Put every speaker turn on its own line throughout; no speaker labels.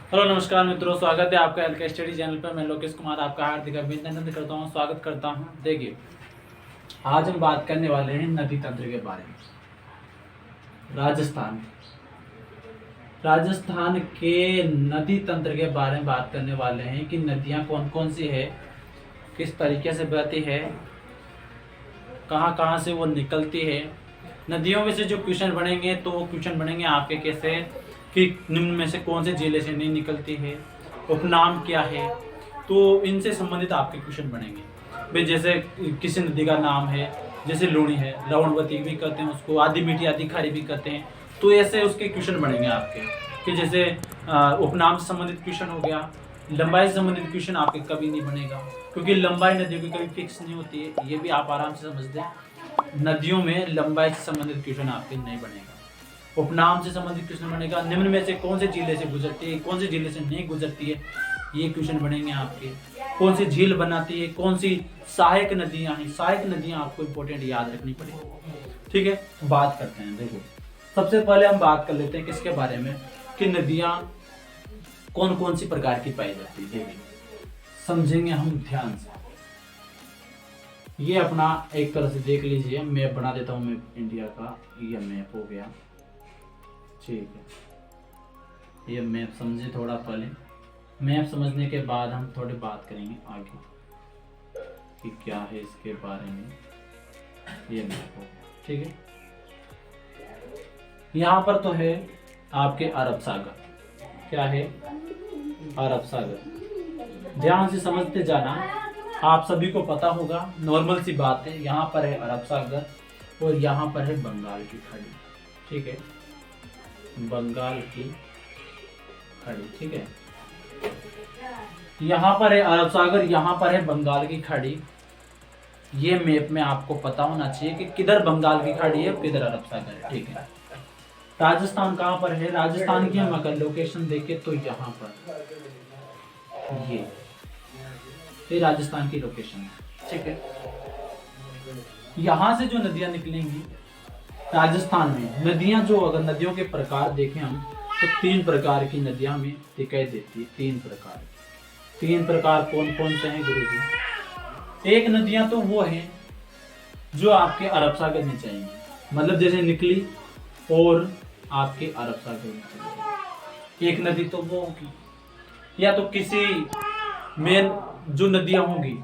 Hello नमस्कार मित्रों, स्वागत है आपका एलके स्टडी चैनल पर। मैं लोकेश कुमार आपका हार्दिक अभिनंदन करता हूं, स्वागत करता हूं। देखिए, आज हम बात करने वाले हैं नदी तंत्र के बारे में। राजस्थान के नदी तंत्र के बारे में बात करने वाले हैं कि नदियां कौन कौन सी है, किस तरीके से बहती है, कहाँ कहाँ से वो निकलती है। नदियों में से जो क्वेश्चन बनेंगे तो वो क्वेश्चन बनेंगे आपके कैसे कि निम्न में से कौन से जिले से नहीं निकलती है, उपनाम क्या है। तो इनसे संबंधित आपके क्वेश्चन बनेंगे भाई। जैसे किसी नदी का नाम है, जैसे लूणी है, लवणवती भी कहते हैं उसको, आदि मीठी आदि खारी भी कहते हैं। तो ऐसे उसके क्वेश्चन बनेंगे आपके कि जैसे उपनाम से संबंधित क्वेश्चन हो गया। लंबाई से संबंधित क्वेश्चन आपके कभी नहीं बनेगा, क्योंकि लंबाई नदियों की कभी फिक्स नहीं होती है। ये भी आप आराम से समझ दें, नदियों में लंबाई से संबंधित क्वेश्चन आपके नहीं बनेगा। उपनाम से संबंधित क्वेश्चन बनेगा। निम्न में से कौन से जिले से गुजरती है, कौन से जिले से नहीं गुजरती है, ये क्वेश्चन बनेंगे आपके। कौन सी झील बनाती है, कौन सी सहायक नदियां हैं। सहायक नदियां आपको इंपॉर्टेंट याद रखनी पड़ेगी। ठीक है, बात करते हैं। देखो, सबसे पहले हम बात कर लेते हैं किसके बारे में कि नदियां कौन कौन सी प्रकार की पाई जाती है। देखिए, समझेंगे हम ध्यान से। ये अपना एक तरह से देख लीजिए, मैप बना देता हूं मैं इंडिया का। ये मैप हो गया, ठीक है। ये मैप समझे थोड़ा पहले। मैप समझने के बाद हम थोड़ी बात करेंगे आगे कि क्या है इसके बारे में। ये मैप हो गया, ठीक है। यहाँ पर तो है आपके अरब सागर। क्या है? अरब सागर। ध्यान से समझते जाना, आप सभी को पता होगा, नॉर्मल सी बात है। यहाँ पर है अरब सागर और यहाँ पर है बंगाल की खाड़ी। ठीक है, बंगाल की खाड़ी। ठीक है, यहाँ पर है अरब सागर, यहाँ पर है बंगाल की खाड़ी। ये मैप में आपको पता होना चाहिए कि किधर बंगाल की खाड़ी है, किधर अरब सागर है। ठीक है, राजस्थान कहाँ पर है? राजस्थान की हम अगर लोकेशन देखें तो यहाँ पर ये राजस्थान की लोकेशन है। ठीक है, यहाँ से जो नदियां निकलेंगी राजस्थान में, नदियां जो, अगर नदियों के प्रकार देखें हम तो 3 प्रकार की नदियां हमें दिखाई देती है। 3 प्रकार कौन कौन से हैं गुरुजी? एक नदियां तो वो हैं जो आपके अरब सागर में जाएंगी, मतलब जैसे निकली और आपके अरब सागर में चली। एक नदी तो वो होगी, या तो किसी मेन जो नदियां होंगी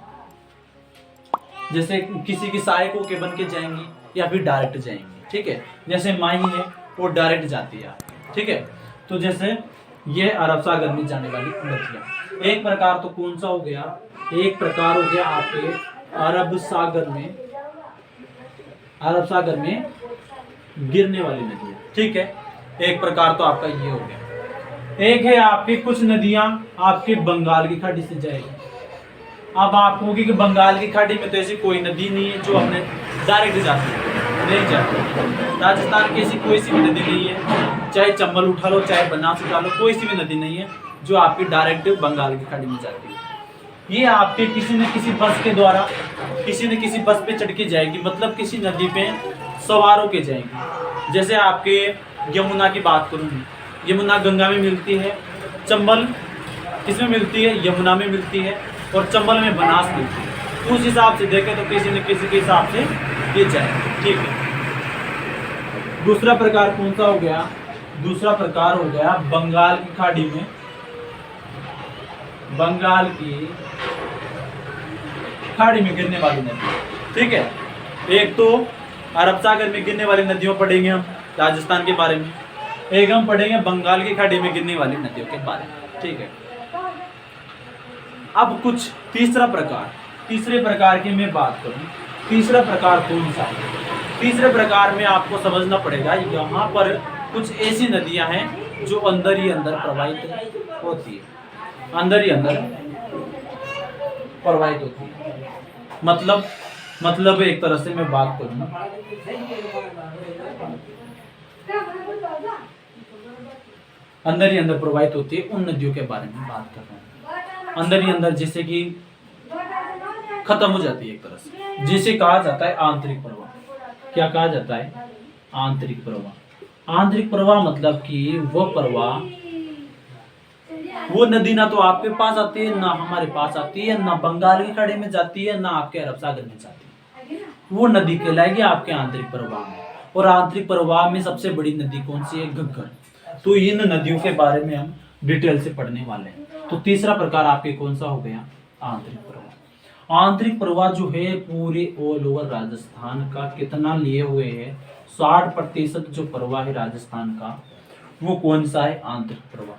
जैसे किसी की सहायकों के बन के जाएंगी या फिर डायरेक्ट जाएंगी। ठीक है, जैसे माही है वो डायरेक्ट जाती है। ठीक है, तो जैसे ये अरब सागर में जाने वाली नदियां। एक प्रकार तो कौन सा हो गया? एक प्रकार हो गया आपके अरब सागर में गिरने वाली नदियां। ठीक है, एक प्रकार तो आपका ये हो गया। एक है आपकी कुछ नदियां आपके बंगाल की खाड़ी से जाएगी। अब आप कहोगे कि बंगाल की खाड़ी में तो ऐसी कोई नदी नहीं है जो अपने डायरेक्ट जाती है, नहीं जाती। राजस्थान की ऐसी कोई सी भी नदी नहीं है, चाहे चंबल उठा लो, चाहे बनास उठा लो, कोई सी भी नदी नहीं है जो आपकी डायरेक्ट बंगाल की खाड़ी में जाती है। ये आपके किसी न किसी बस के द्वारा, किसी न किसी बस पे चढ़ के जाएगी, मतलब किसी नदी पे सवार होके जाएंगी। जैसे आपके यमुना की बात करूँगी, यमुना गंगा में मिलती है, चंबल किसमें मिलती है? यमुना में मिलती है, और चंबल में बनास मिलती है। उस हिसाब से देखें तो किसी न किसी के हिसाब से ये जाए। ठीक है, दूसरा प्रकार कौन सा हो गया? दूसरा प्रकार हो गया बंगाल की खाड़ी में, बंगाल की खाड़ी में गिरने वाली नदी। ठीक है, एक तो अरब सागर में गिरने वाली नदियों पढ़ेंगे हम राजस्थान के बारे में, एक हम पढ़ेंगे बंगाल की खाड़ी में गिरने वाली नदियों के बारे में। ठीक है, अब कुछ तीसरे प्रकार की मैं बात करूं। तीसरा प्रकार कौन सा है? तीसरे प्रकार में आपको समझना पड़ेगा, यहाँ पर कुछ ऐसी नदियां हैं जो अंदर ही अंदर प्रवाहित होती है, अंदर ही अंदर प्रवाहित होती है। मतलब एक तरह से मैं बात करूं, अंदर ही अंदर प्रवाहित होती है, उन नदियों के बारे में बात कर रहा हूँ। अंदर ही अंदर जैसे कि खत्म हो जाती है एक तरह से, जिसे कहा जाता है आंतरिक प्रवाह। क्या कहा जाता है? आंतरिक प्रवाह। आंतरिक प्रवाह मतलब कि वो प्रवाह वो नदी ना तो आपके पास आती है, ना हमारे पास आती है, ना बंगाल की खाड़ी में जाती है, ना आपके अरब सागर में जाती है। वो नदी कहलाएगी आपके आंतरिक प्रवाह में। और आंतरिक प्रवाह में सबसे बड़ी नदी कौन सी है? घग्गर। तो इन नदियों के बारे में हम डिटेल से पढ़ने वाले हैं। तो तीसरा प्रकार आपके कौन सा हो गया? आंतरिक प्रवाह। आंतरिक प्रवाह जो है पूरे ऑल ओवर राजस्थान का कितना लिए हुए है? 60% जो प्रवाह है राजस्थान का, वो कौन सा है? आंतरिक प्रवाह।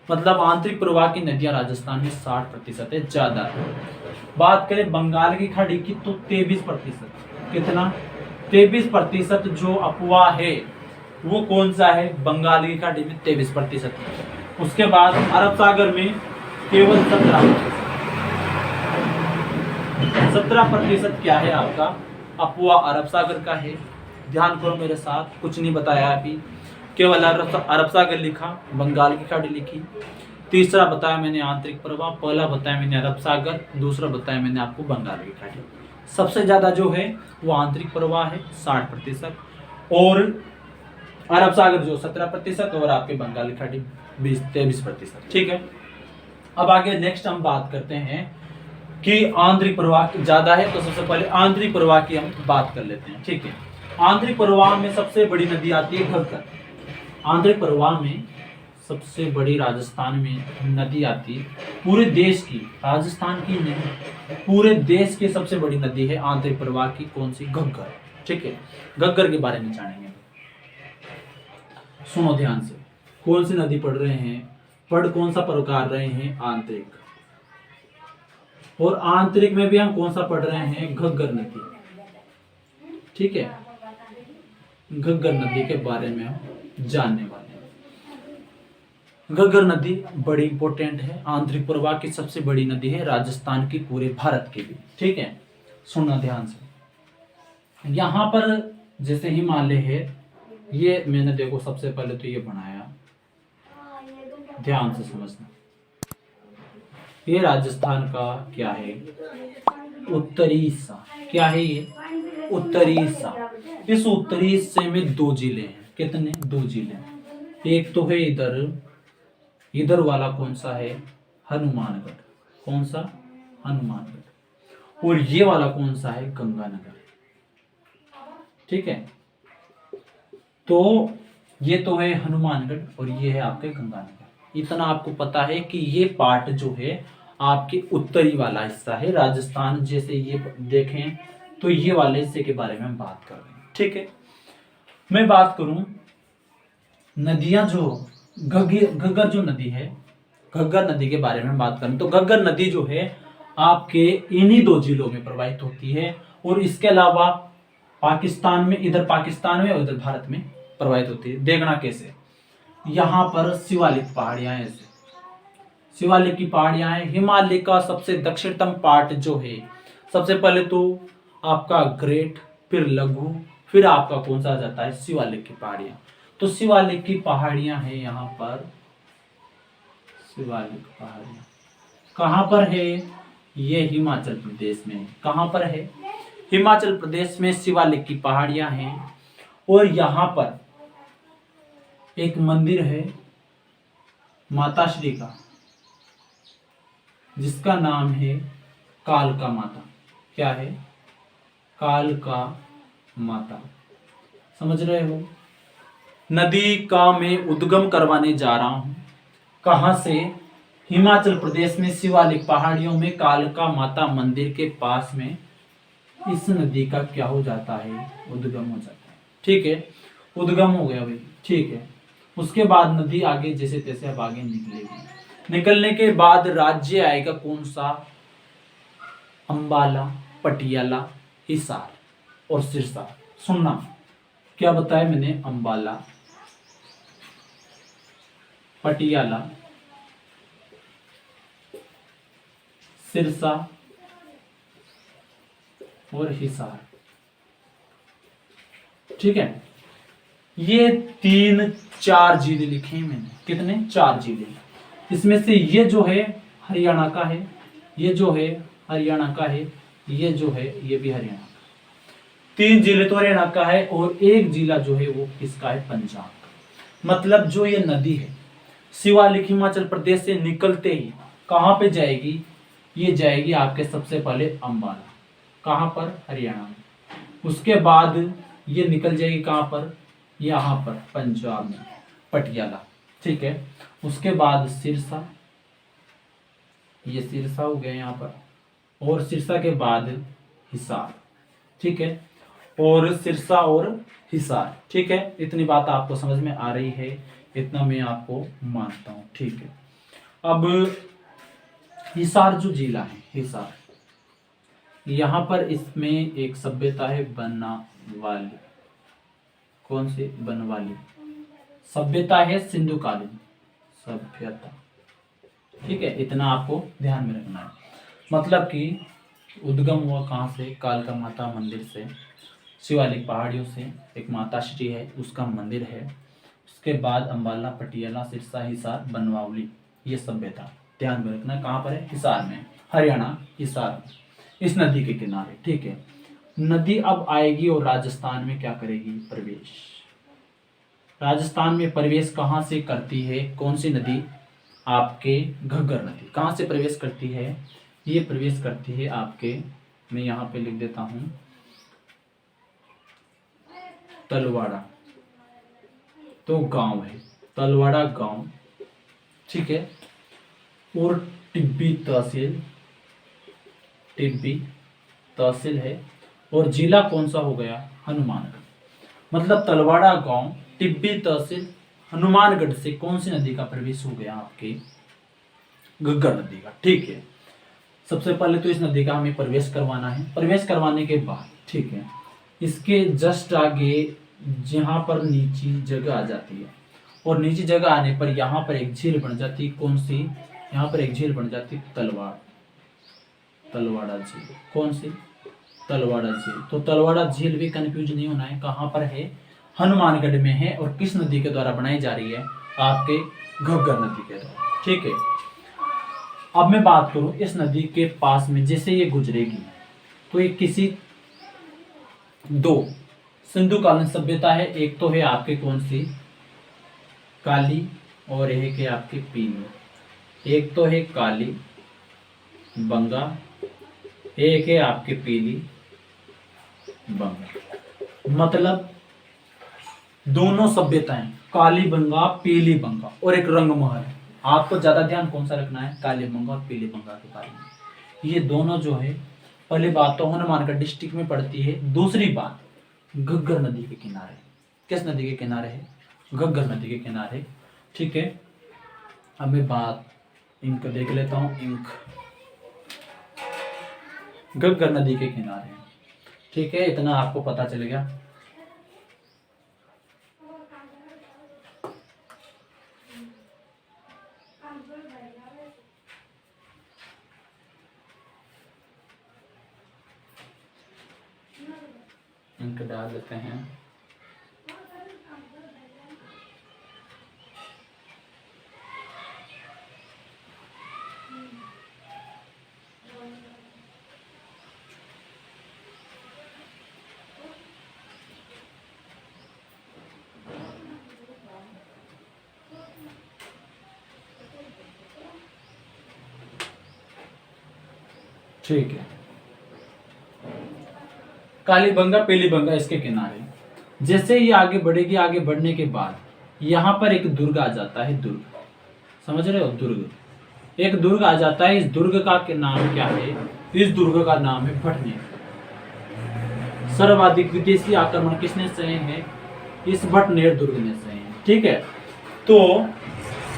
मतलब आंतरिक प्रवाह की नदियां राजस्थान में 60% है, ज्यादा है। बात करें बंगाल की खाड़ी की तो 23%। कितना? 23% जो अपवाह है वो कौन सा है? बंगाल की खाड़ी में 23%। उसके बाद अरब सागर में केवल 17% क्या है आपका? अपवाह अरब सागर का है। ध्यान करो मेरे साथ, कुछ नहीं बताया अभी, केवल अरब सागर लिखा, बंगाल की खाड़ी लिखी। तीसरा बताया मैंने आंतरिक प्रवाह, पहला बताया मैंने अरब सागर, दूसरा बताया मैंने आपको बंगाल की खाड़ी। सबसे ज्यादा जो है वो आंतरिक प्रवाह है 60%, और अरब सागर जो 17%, और आपके बंगाल की खाड़ी 23%। ठीक है। अब आगे नेक्स्ट हम बात करते हैं कि आंतरिक प्रवाह ज्यादा है, तो सबसे पहले आंतरिक प्रवाह की हम बात कर लेते हैं। ठीक है। आंतरिक प्रवाह में सबसे बड़ी नदी आती है घग्गर। आंतरिक प्रवाह में सबसे बड़ी राजस्थान में नदी आती है, पूरे देश की, राजस्थान की नहीं, पूरे देश की सबसे बड़ी नदी है आंतरिक प्रवाह की। कौन सी? घग्गर। ठीक है। घग्गर के बारे में जानेंगे। सुनो ध्यान से, कौन सी नदी पढ़ रहे हैं? पढ़ कौन सा प्रकार रहे हैं? आंतरिक। और आंतरिक में भी हम कौन सा पढ़ रहे हैं? घग्गर नदी। ठीक है। घग्गर नदी के बारे में हम जानने वाले हैं। घग्गर नदी बड़ी इंपॉर्टेंट है, आंतरिक प्रवाह की सबसे बड़ी नदी है राजस्थान की, पूरे भारत की भी। ठीक है। सुनना ध्यान से। यहां पर जैसे हिमालय है, ये मैंने देखो सबसे पहले तो ये बनाया, ध्यान से समझना। ये राजस्थान का क्या है? उत्तरी हिस्सा। क्या है ये? उत्तरी हिस्सा। इस उत्तरी हिस्से में 2 जिले हैं। कितने? 2 जिले। एक तो है इधर वाला कौन सा है? हनुमानगढ़। कौन सा? हनुमानगढ़। और ये वाला कौन सा है? गंगानगर। ठीक है। तो ये तो है हनुमानगढ़ और ये है आपके गंगानगर। इतना आपको पता है कि ये पार्ट जो है आपके उत्तरी वाला हिस्सा है राजस्थान। जैसे ये देखें तो ये वाले हिस्से के बारे में हम बात कर रहे हैं। ठीक है। मैं बात करूं नदियां जो घग्गर जो नदी है, घग्गर नदी के बारे में बात करें तो घग्गर नदी जो है आपके इन्हीं 2 जिलों में प्रवाहित होती है। और इसके अलावा पाकिस्तान में, इधर पाकिस्तान में और इधर भारत में प्रवाहित होती है। देखना कैसे? यहाँ पर शिवालिक पहाड़ियां हैं, ऐसे शिवालिक की पहाड़ियां हैं। हिमालय का सबसे दक्षिणतम पार्ट जो है, सबसे पहले तो आपका ग्रेट, फिर लघु, फिर आपका कौन सा आ जाता है? शिवालिक की पहाड़ियां। तो शिवालिक की पहाड़ियां हैं यहाँ पर। शिवालिक पहाड़ियां कहाँ पर है? ये हिमाचल प्रदेश में। कहाँ पर है? हिमाचल प्रदेश में शिवालिक की पहाड़ियां हैं। और यहाँ पर एक मंदिर है माता श्री का, जिसका नाम है कालका माता। क्या है? कालका माता। समझ रहे हो? नदी का मैं उद्गम करवाने जा रहा हूं। कहां से? हिमाचल प्रदेश में शिवालिक पहाड़ियों में कालका माता मंदिर के पास में इस नदी का क्या हो जाता है? उद्गम हो जाता है। ठीक है। उद्गम हो गया भाई। ठीक है। उसके बाद नदी आगे जैसे तैसे अब आगे निकलेगी। निकलने के बाद राज्य आएगा कौन सा? अंबाला, पटियाला, हिसार और सिरसा। सुनना क्या बताया मैंने? अंबाला, पटियाला, सिरसा और हिसार। ठीक है। ये 3-4 जिले लिखे हैं मैंने। कितने? 4 जिले। इसमें से ये जो है हरियाणा का है, ये जो है हरियाणा का है, ये जो है ये भी हरियाणा का। 3 जिले तो हरियाणा का है और एक जिला जो है वो किसका है? पंजाब का। मतलब जो ये नदी है शिवालिक हिमाचल प्रदेश से निकलते ही कहाँ पे जाएगी? ये जाएगी आपके सबसे पहले अंबाला। कहाँ पर? हरियाणा में। उसके बाद ये निकल जाएगी कहाँ पर? यहाँ पर पंजाब में, पटियाला। ठीक है। उसके बाद सिरसा, ये सिरसा हो गया यहाँ पर, और सिरसा के बाद हिसार। ठीक है। और सिरसा और हिसार। ठीक है। इतनी बात आपको समझ में आ रही है, इतना मैं आपको मानता हूँ। ठीक है। अब हिसार जो जिला है, हिसार, यहाँ पर इसमें एक सभ्यता है बनवाली। कौन सी? बनवाली सभ्यता है, सिंधुकालीन सभ्यता। ठीक है। इतना आपको ध्यान में रखना है। मतलब कि उद्गम हुआ कहाँ से? कालका माता मंदिर से, शिवालिक पहाड़ियों से। एक माता श्री है, उसका मंदिर है। उसके बाद अंबाला, पटियाला, सिरसा, हिसार, बनवाली, ये सभ्यता ध्यान में रखना। कहाँ पर है? हिसार में, हरियाणा, हिसार में, इस नदी के किनारे। ठीक है। नदी अब आएगी और राजस्थान में क्या करेगी? प्रवेश। राजस्थान में प्रवेश कहाँ से करती है? कौन सी नदी? आपके घग्गर नदी। कहाँ से प्रवेश करती है? ये प्रवेश करती है आपके, मैं यहाँ पे लिख देता हूँ, तलवाड़ा। तो गांव है, तलवाड़ा गांव। ठीक है। और टिब्बी तहसील, टिब्बी तहसील है। और जिला कौन सा हो गया? हनुमानगढ़। मतलब तलवाड़ा गांव, टिब्बी तहसील, हनुमानगढ़ से कौन सी नदी का प्रवेश हो गया? आपके घग्गर नदी का। ठीक है। सबसे पहले तो इस नदी का हमें प्रवेश करवाना है। प्रवेश करवाने के बाद, ठीक है, इसके जस्ट आगे जहाँ पर नीची जगह आ जाती है, और नीची जगह आने पर यहाँ पर एक झील बन जाती है। कौन सी? यहाँ पर एक झील बन जाती है, तलवाड़ा झील। कौन सी? तलवाड़ा झील। तो तलवाड़ा झील भी कंफ्यूज नहीं होना है, कहाँ पर है? हनुमानगढ़ में है। और किस नदी के द्वारा बनाई जा रही है? आपके घग्गर नदी के द्वारा। ठीक है। अब मैं बात करूं इस नदी के पास में जैसे ये गुजरेगी, तो ये किसी दो सिंधुकालीन सभ्यता है। एक तो है आपके कौन सी? काली, और एक है आपकी पीली। एक तो है काली बंगा, एक है आपके पीली बंगा। मतलब दोनों सभ्यताएं, काली बंगा, पीली बंगा, और एक रंगमहल। आपको ज्यादा ध्यान कौन सा रखना है? काली बंगा और पीली बंगा के बारे में। ये दोनों जो है, पहली बात तो हनुमानगढ़ डिस्ट्रिक्ट में पड़ती है। दूसरी बात, घग्गर नदी के किनारे। किस नदी के किनारे है? घग्गर नदी के किनारे। ठीक है। अब मैं बात इंक देख लेता हूँ। इंक घग्गर नदी के किनारे। ठीक है। इतना आपको पता चल गया। इंक डाल देते हैं। ठीक है। काली बंगा, पीली बंगा इसके किनारे। जैसे ये आगे बढ़ेगी, आगे बढ़ने के बाद यहाँ पर एक दुर्ग आ जाता है। दुर्ग, समझ रहे हो? दुर्ग, एक दुर्ग आ जाता है। इस दुर्ग का नाम क्या है? इस दुर्ग का नाम है भटनेर। सर्वाधिक विदेशी आक्रमण किसने सहे हैं? इस भटनेर दुर्ग ने सहे हैं। ठीक है। तो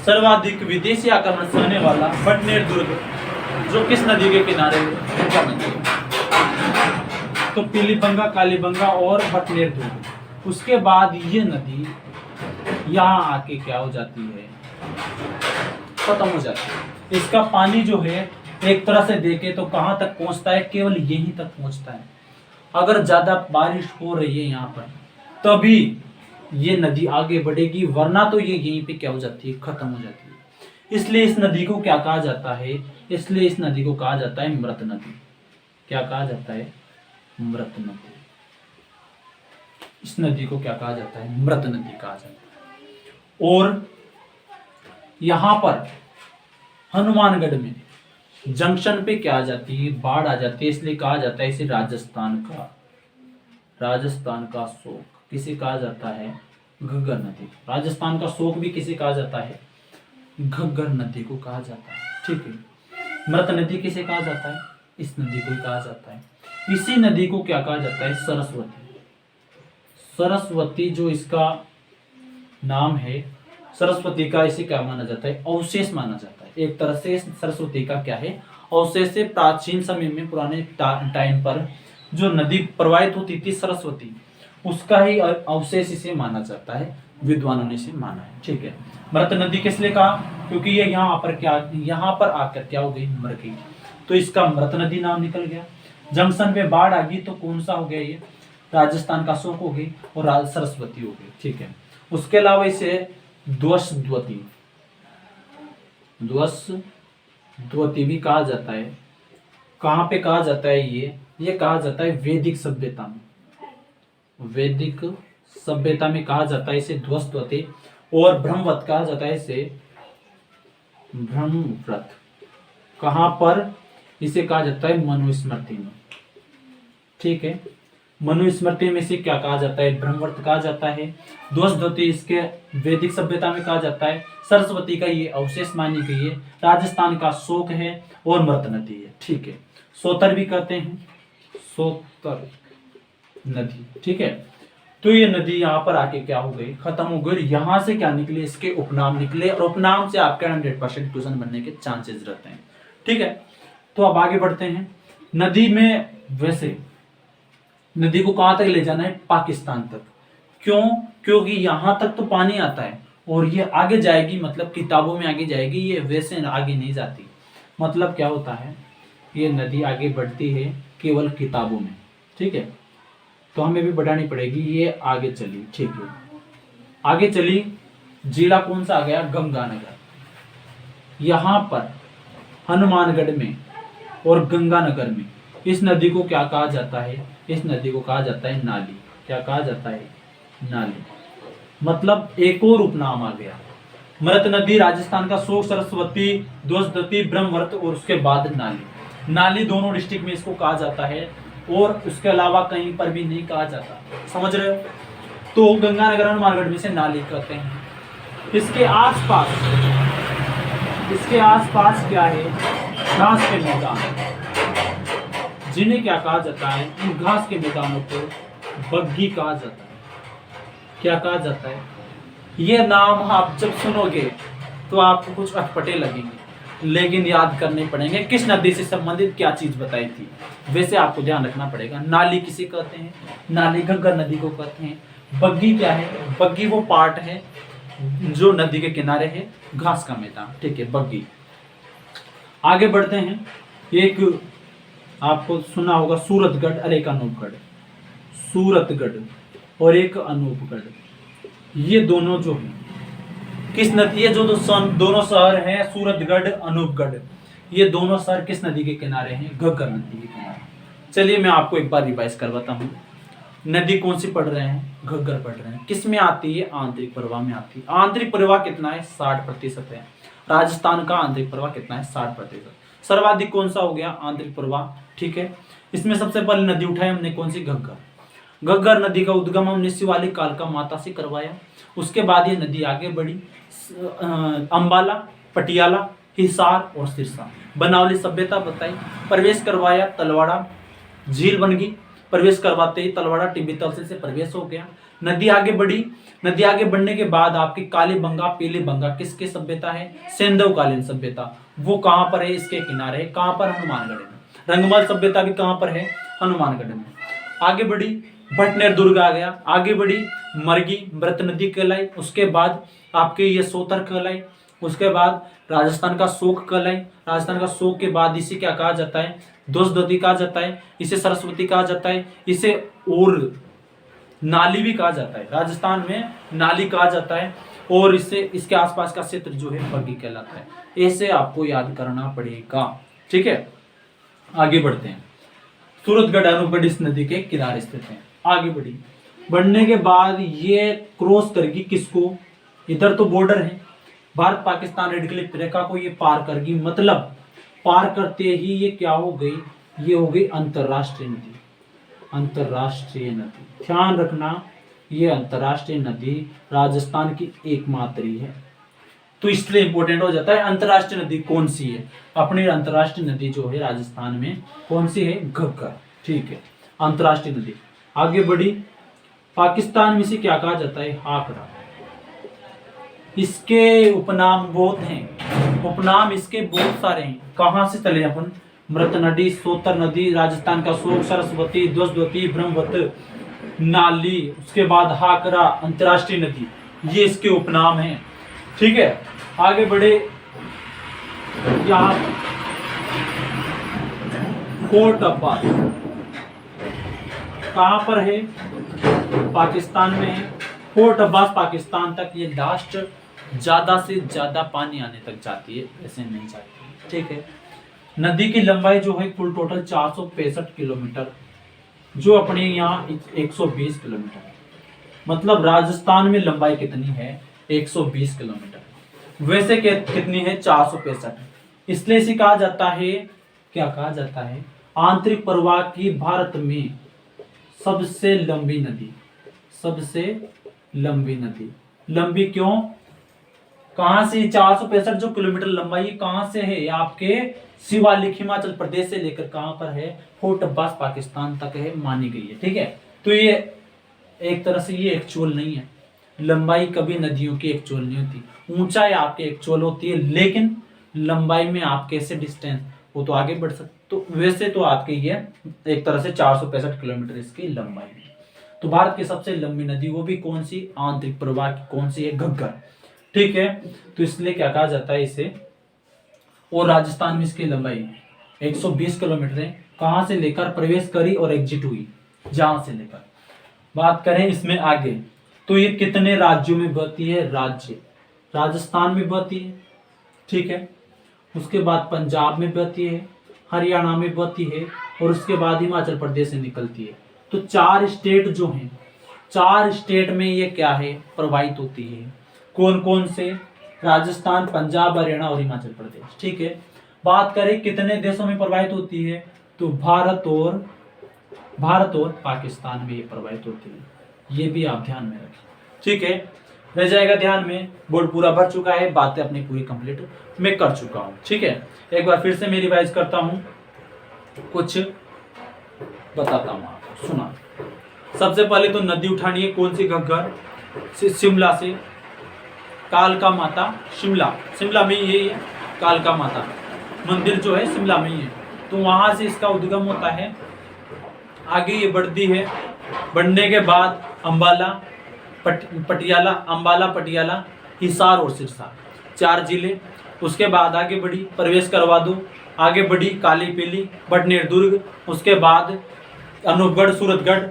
सर्वाधिक विदेशी आक्रमण सहने वाला भटनेर दुर्ग, जो किस नदी के किनारे है? तो पीली बंगा, काली बंगा और भटनेर दुर्ग। उसके बाद ये नदी यहाँ आके क्या हो जाती है? खत्म हो जाती है। इसका पानी जो है, एक तरह से देखे तो कहाँ तक पहुंचता है? केवल यहीं तक पहुंचता है। अगर ज्यादा बारिश हो रही है यहाँ पर, तभी ये नदी आगे बढ़ेगी, वरना तो ये यहीं पे क्या हो जाती है? खत्म हो जाती है। इसलिए इस नदी को क्या कहा जाता है? इसलिए इस नदी को कहा जाता है मृत नदी। क्या कहा जाता है? मृत नदी। इस नदी को क्या कहा जाता है? मृत नदी कहा जाता है। और यहाँ पर हनुमानगढ़ में जंक्शन पे क्या आ जाती है, बाढ़ आ जाती है, इसलिए कहा जाता है इसे राजस्थान का शोक। किसे कहा जाता है? घग्गर नदी। राजस्थान का शोक भी किसे कहा जाता है? घग्गर नदी को कहा जाता है। ठीक है। मृत नदी किसे कहा जाता है? इस नदी को कहा जाता है। इसी नदी को क्या कहा जाता है? सरस्वती। सरस्वती जो इसका नाम है, सरस्वती का इसे क्या माना जाता है? अवशेष माना जाता है। एक तरह से सरस्वती का क्या है? अवशेष से प्राचीन समय में, पुराने टाइम पर जो नदी प्रवाहित होती थी सरस्वती, उसका ही अवशेष इसे माना जाता है। विद्वानों ने इसे माना है। ठीक है। मृत नदी किस लिए कहा? क्योंकि ये यहाँ पर आकर क्या हो गई? मर गई, तो इसका मृत नदी नाम निकल गया। जंक्शन पे बाढ़ आ गई तो कौन सा हो गया? ये राजस्थान का शोक हो गई और सरस्वती हो गई। ठीक है। उसके अलावा इसे ध्वसद्वती भी कहा जाता है। कहाँ पे कहा जाता है? ये कहा जाता है वैदिक सभ्यता में। वैदिक सभ्यता में कहा जाता है इसे ध्वसद्वती, और ब्रह्मव्रत कहा जाता है इसे ब्रह्मव्रत। कहाँ पर इसे कहा जाता है? मनुस्मृति में। ठीक है। मनुस्मृति में से क्या कहा जाता है? ब्रह्मव्रत कहा जाता है। ध्वसद्वती इसके वैदिक सभ्यता में कहा जाता है। सरस्वती का ये अवशेष मानी गई है। राजस्थान का शोक है और मृत नदी है। ठीक है। सोतर भी कहते हैं, सोतर नदी। ठीक है। तो ये नदी यहाँ पर आके क्या हो गई? खत्म हो गई। यहाँ से क्या निकले? इसके उपनाम निकले, और उपनाम से आपके 100% क्वेश्चन बनने के चांसेस रहते हैं। ठीक है। तो अब आगे बढ़ते हैं। नदी में वैसे नदी को कहां तक ले जाना है? पाकिस्तान तक। क्यों? क्योंकि यहां तक तो पानी आता है और ये आगे जाएगी, मतलब किताबों में आगे जाएगी, ये वैसे आगे नहीं जाती। मतलब क्या होता है? ये नदी आगे बढ़ती है केवल किताबों में। ठीक है। तो हमें भी बढ़ानी पड़ेगी। ये आगे चली। ठीक है। आगे चली, जिला कौन सा आ गया? गंगानगर। यहां पर हनुमानगढ़ में और गंगानगर में इस नदी को क्या कहा जाता है? इस नदी को कहा जाता है नाली। क्या कहा जाता है? नाली। मतलब एक और उपनाम आ गया। मृत नदी, राजस्थान का शोक, सरस्वती, ध्वसद्वती, ब्रह्मव्रत और उसके बाद नाली। नाली दोनों डिस्ट्रिक्ट में इसको कहा जाता है और उसके अलावा कहीं पर भी नहीं कहा जाता। समझ रहे हो? तो गंगानगर हनुमानगढ़ में से नाली कहते हैं। इसके आसपास क्या है? घास के मैदान, जिन्हें क्या कहा जाता है? इन घास के मैदानों को बग्गी कहा जाता है। क्या कहा जाता है? ये नाम आप जब सुनोगे तो आपको कुछ अटपटे लगेंगे, लेकिन याद करने पड़ेंगे किस नदी से संबंधित क्या चीज बताई थी। वैसे आपको ध्यान रखना पड़ेगा। नाली किसे कहते हैं? नाली घग्गर नदी को कहते हैं। बग्गी क्या है? बग्गी वो पार्ट है जो नदी के किनारे है, घास का मैदान। ठीक है, बग्गी। आगे बढ़ते हैं। एक आपको सुना होगा सूरतगढ़ और एक अनूपगढ़। सूरतगढ़ और एक अनूपगढ़, ये दोनों जो है किस नदी? ये जो दोनों शहर हैं, सूरतगढ़, अनूपगढ़, ये दोनों शहर किस नदी के किनारे हैं? घग्गर नदी के किनारे। चलिए मैं आपको एक बार रिवाइज करवाता हूँ। नदी कौन सी पढ़ रहे हैं? घग्गर पढ़ रहे हैं। किस में आती है? आंतरिक प्रवाह में आती है। आंतरिक प्रवाह कितना है? 60% है। राजस्थान का आंतरिक प्रवाह कितना है? 60%। सर्वाधिक कौन सा हो गया? आंतरिक प्रवाह। ठीक है। इसमें सबसे पहले नदी उठाई हमने कौन सी? घग्गर। घग्गर नदी का उद्गम हमने शिवालिक कालका माता से करवाया। उसके बाद ये नदी आगे बढ़ी, अंबाला, पटियाला, हिसार और सिरसा, बनावली सभ्यता बताई, प्रवेश करवाया, तलवाड़ा झील बन गई। प्रवेश करवाते ही तलवाड़ा टिब्बी तहसील से प्रवेश हो गया। नदी आगे बढ़ी। नदी आगे बढ़ने के बाद आपकी काली बंगा, पीली बंगा किसके सभ्यता है? सेंधव कालीन सभ्यता। वो कहां पर है? इसके किनारे है। कहां पर? हनुमानगढ़ में। रंगमल सभ्यता भी कहां पर है? हनुमानगढ़ में। आगे बढ़ी, भटनेर दुर्ग आ गया। आगे बढ़ी, मरगी, मृत नदी कहलाई। उसके बाद आपके ये सोतर कहलाई। उसके बाद राजस्थान का शोक कहलाई। राजस्थान का शोक के बाद इसे क्या कहा जाता है? ध्वसद्वती कहा जाता है। इसे सरस्वती कहा जाता है। इसे और नाली भी कहा जाता है। राजस्थान में नाली कहा जाता है। और इससे इसके आसपास का क्षेत्र जो है बग्गी कहलाता है। ऐसे आपको याद करना पड़ेगा। ठीक है। आगे बढ़ते हैं। सूरतगढ़, अनूपगढ़ इस नदी के किनारे स्थित है। आगे बढ़ी, बढ़ने के बाद ये क्रॉस करेगी किसको? इधर तो बॉर्डर है, भारत पाकिस्तान रेड क्लिफ रेखा को ये पार कर गई, मतलब पार करते ही ये क्या हो गई, ये हो गई अंतरराष्ट्रीय नदी। अंतरराष्ट्रीय नदी, ध्यान रखना ये अंतरराष्ट्रीय नदी राजस्थान की एकमात्र ही है। तो इसलिए इंपॉर्टेंट हो जाता है अंतरराष्ट्रीय नदी कौन सी है। अपनी अंतरराष्ट्रीय नदी जो है राजस्थान में कौन सी है, घग्गर। ठीक है, अंतरराष्ट्रीय नदी। आगे बढ़ी, पाकिस्तान में से क्या कहा जाता है, हाकरा। इसके उपनाम बहुत हैं, उपनाम इसके बहुत सारे हैं। कहाँ से चले अपन, मृत नदी, सोतर नदी, राजस्थान का शोक, सरस्वती, ध्वजवती, ब्रह्मवत, नाली, उसके बाद हाकरा, अंतरराष्ट्रीय नदी, ये इसके उपनाम हैं। ठीक है, आगे बढ़े, यहाँ फोर्ट अब्बास कहां पर है, पाकिस्तान में है। फोर्ट अब्बास पाकिस्तान तक ये लास्ट ज्यादा से ज्यादा पानी आने तक जाती है, ऐसे नहीं जाती है। ठीक है, नदी की लंबाई जो है कुल टोटल 465 किलोमीटर, जो अपने यहाँ 120 किलोमीटर, मतलब राजस्थान में लंबाई कितनी है, 120 किलोमीटर। वैसे कितनी है, 465। इसलिए इसे कहा जाता है, क्या कहा जाता है, आंतरिक प्रवाह की भारत में सबसे लंबी नदी। सबसे लंबी नदी, लंबी क्यों, कहां से 465 जो किलोमीटर लंबाई कहां से है, आपके शिवालिक हिमाचल प्रदेश से लेकर कहां पर है, फोर्ट अब्बास पाकिस्तान तक है, मानी गई है। ठीक है, तो ये एक तरह से ये एक्चुअल नहीं है, लंबाई कभी नदियों की एक्चुअल नहीं होती, ऊंचाई आपके एक्चुअल होती है, लेकिन लंबाई में आप कैसे डिस्टेंस वो तो आगे बढ़ सकते। तो वैसे तो आपके ये एक तरह से 465 किलोमीटर इसकी लंबाई है। तो भारत की सबसे लंबी नदी वो भी कौन सी, आंतरिक प्रवाह की कौन सी है, घग्गर। ठीक है, तो इसलिए क्या कहा जाता है इसे, और राजस्थान में इसकी लंबाई 120 किलोमीटर है। कहां से लेकर प्रवेश करी और एग्जिट हुई, जहां से लेकर। बात करें इसमें आगे, तो ये कितने राज्यों में बहती है, राज्य, राजस्थान में बहती है। ठीक है, उसके बाद पंजाब में बहती है, हरियाणा में बहती है, और उसके बाद हिमाचल प्रदेश से निकलती है। तो 4 स्टेट जो हैं, 4 स्टेट में ये क्या है, प्रवाहित होती है। कौन कौन से, राजस्थान, पंजाब, हरियाणा और हिमाचल प्रदेश। ठीक है, बात करें कितने देशों में प्रवाहित होती है, तो भारत और पाकिस्तान में ये प्रवाहित होती है। ये भी आप ध्यान में रखें। ठीक है, रह जाएगा ध्यान में, बोर्ड पूरा भर चुका है, बातें अपनी पूरी कंप्लीट मैं कर चुका हूं। ठीक है, एक बार फिर से मैं रिवाइज करता हूं, कुछ बताता हूं आपको, सुना। सबसे पहले तो नदी उठानी है, कौन सी, घग्गर, शिमला से, कालका माता, शिमला में ये है, कालका माता मंदिर जो है शिमला में ही है, तो वहां से इसका उद्गम होता है। आगे ये बढ़ती है, बढ़ने के बाद अंबाला, पटियाला, अंबाला, पटियाला, हिसार और सिरसा, 4 जिले। उसके बाद आगे बढ़ी, प्रवेश करवा दो, आगे बढ़ी काली पीली, बडनेर, दुर्ग, उसके बाद अनूपगढ़, सूरतगढ़,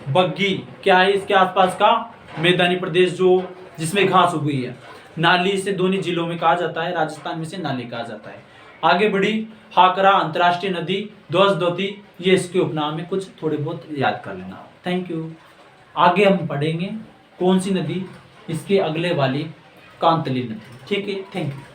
बग्गी, क्या है इसके आसपास का मैदानी प्रदेश जो जिसमें घास उगी है। नाली से दोनों जिलों में कहा जाता है, राजस्थान में से नाली कहा जाता है। आगे बढ़ी हाकरा, अंतरराष्ट्रीय नदी, ध्वजवती, ये इसके उपनाम में, कुछ थोड़े बहुत याद कर लेना। Thank you. आगे हम पढ़ेंगे कौन सी नदी, इसके अगले वाली कांतली नदी। ठीक है, थैंक यू।